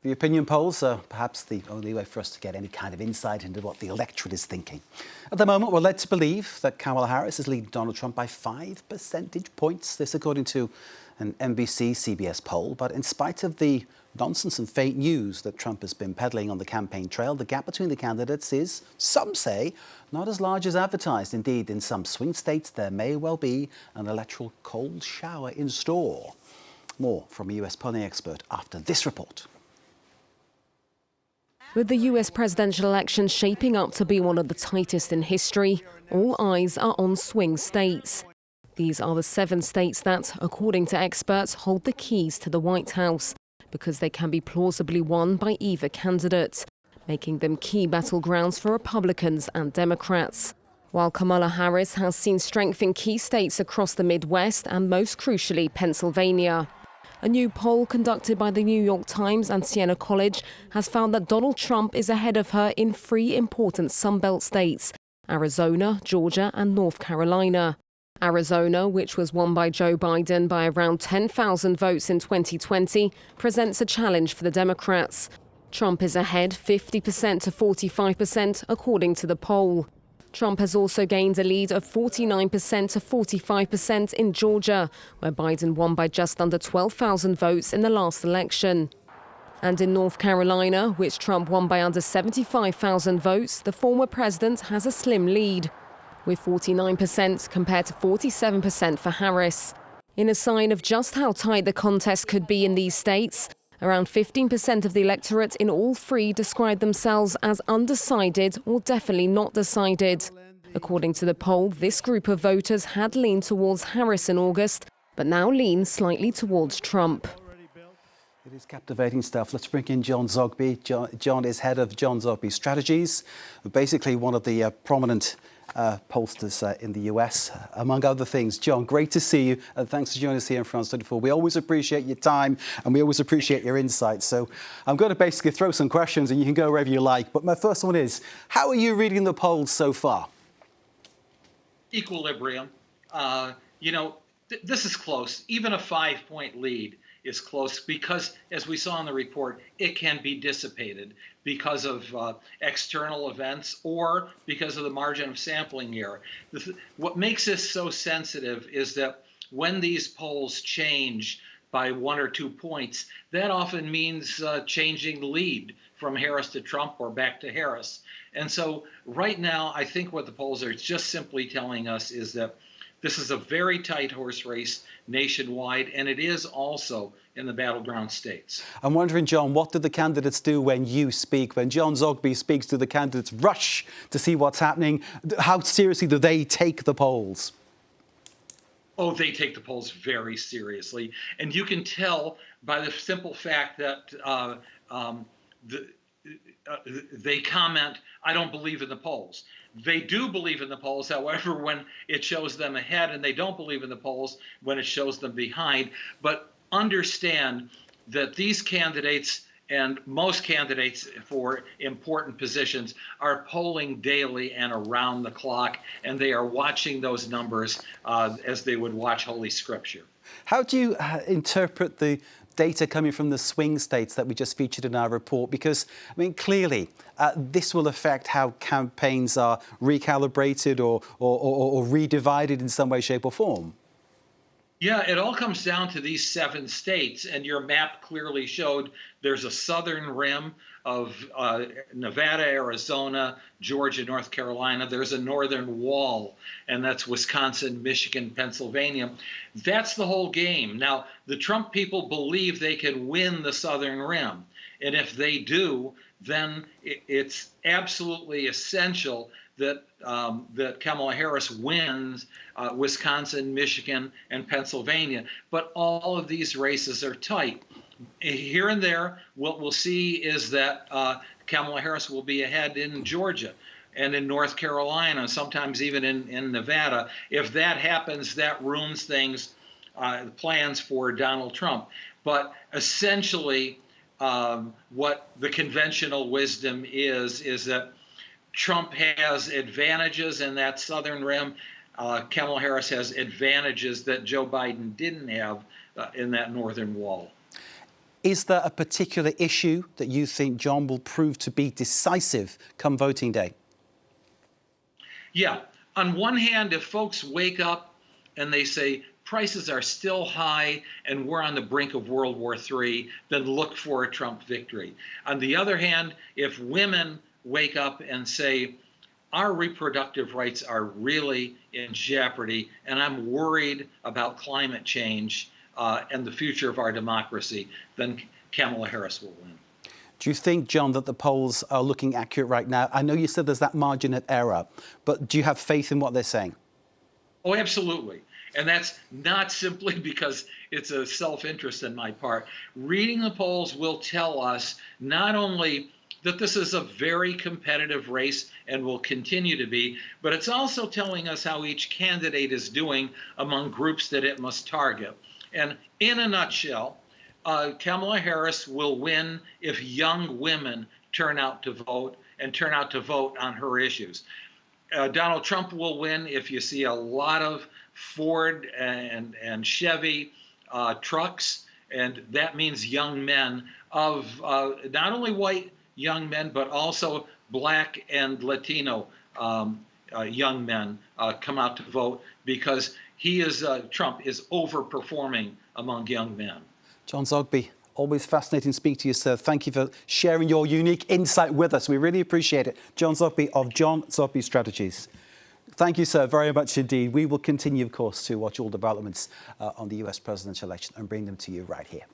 The opinion polls are perhaps the only way for us to get any kind of insight into what the electorate is thinking. At the moment, we're led to believe that Kamala Harris is leading Donald Trump by 5 percentage points. This according to an NBC-CBS poll. But in spite of the nonsense and fake news that Trump has been peddling on the campaign trail, the gap between the candidates is, some say, not as large as advertised. Indeed, in some swing states, there may well be an electoral cold shower in store. More from a US polling expert after this report. With the US presidential election shaping up to be one of the tightest in history, all eyes are on swing states. These are the 7 states that, according to experts, hold the keys to the White House because they can be plausibly won by either candidate, making them key battlegrounds for Republicans and Democrats. While Kamala Harris has seen strength in key states across the Midwest and most crucially Pennsylvania. A new poll conducted by the New York Times and Siena College has found that Donald Trump is ahead of her in 3 important Sunbelt states: Arizona, Georgia and North Carolina. Arizona, which was won by Joe Biden by around 10,000 votes in 2020, presents a challenge for the Democrats. Trump is ahead 50% to 45%, according to the poll. Trump has also gained a lead of 49% to 45% in Georgia, where Biden won by just under 12,000 votes in the last election. And in North Carolina, which Trump won by under 75,000 votes, the former president has a slim lead, with 49% compared to 47% for Harris. In a sign of just how tight the contest could be in these states, around 15% of the electorate in all 3 describe themselves as undecided or definitely not decided. According to the poll, this group of voters had leaned towards Harris in August, but now lean slightly towards Trump. It is captivating stuff. Let's bring in John Zogby. John is head of John Zogby Strategies, basically one of the prominent pollsters in the US, among other things. John, great to see you, and thanks for joining us here in France 24. We always appreciate your time, and we always appreciate your insights. So I'm going to basically throw some questions, and you can go wherever you like. But my first one is, how are you reading the polls so far? Equilibrium. This is close. Even a 5-point lead is close because, as we saw in the report, it can be dissipated because of external events or because of the margin of sampling error. What makes this so sensitive is that when these polls change by 1 or 2 points, that often means changing the lead from Harris to Trump or back to Harris. And so right now, I think what the polls are just simply telling us is that this is a very tight horse race nationwide, and it is also in the battleground states. I'm wondering, John, what do the candidates do when you speak? When John Zogby speaks, do the candidates rush to see what's happening? How seriously do they take the polls? Oh, they take the polls very seriously. And you can tell by the simple fact that they comment, I don't believe in the polls. They do believe in the polls, however, when it shows them ahead, and they don't believe in the polls when it shows them behind. But understand that these candidates and most candidates for important positions are polling daily and around the clock, and they are watching those numbers as they would watch Holy Scripture. How do you interpret the data coming from the swing states that we just featured in our report? Because, I mean, clearly this will affect how campaigns are recalibrated or redivided in some way, shape or form. Yeah, it all comes down to these 7 states, and your map clearly showed there's a southern rim of Nevada, Arizona, Georgia, North Carolina. There's a northern wall, and that's Wisconsin, Michigan, Pennsylvania. That's the whole game. Now, the Trump people believe they can win the southern rim, and if they do, then it's absolutely essential that that Kamala Harris wins Wisconsin, Michigan, and Pennsylvania. But all of these races are tight. Here and there, what we'll see is that Kamala Harris will be ahead in Georgia and in North Carolina, sometimes even in Nevada. If that happens, that ruins things, plans for Donald Trump. But essentially, what the conventional wisdom is that Trump has advantages in that southern rim. Kamala Harris has advantages that Joe Biden didn't have in that northern wall. Is there a particular issue that you think, John, will prove to be decisive come voting day? Yeah. On one hand, if folks wake up and they say prices are still high and we're on the brink of World War III, then look for a Trump victory. On the other hand, if women wake up and say our reproductive rights are really in jeopardy and I'm worried about climate change and the future of our democracy, then Kamala Harris will win. Do you think, John, that the polls are looking accurate right now? I know you said there's that margin of error, but do you have faith in what they're saying? Oh, absolutely. And that's not simply because it's a self-interest in my part. Reading the polls will tell us not only that this is a very competitive race and will continue to be, but it's also telling us how each candidate is doing among groups that it must target. And in a nutshell, Kamala Harris will win if young women turn out to vote and turn out to vote on her issues. Donald Trump will win if you see a lot of Ford and Chevy trucks, and that means young men of not only white young men, but also black and Latino young men come out to vote because Trump is overperforming among young men. John Zogby, always fascinating to speak to you, sir. Thank you for sharing your unique insight with us. We really appreciate it. John Zogby of John Zogby Strategies. Thank you, sir, very much indeed. We will continue, of course, to watch all developments on the US presidential election and bring them to you right here.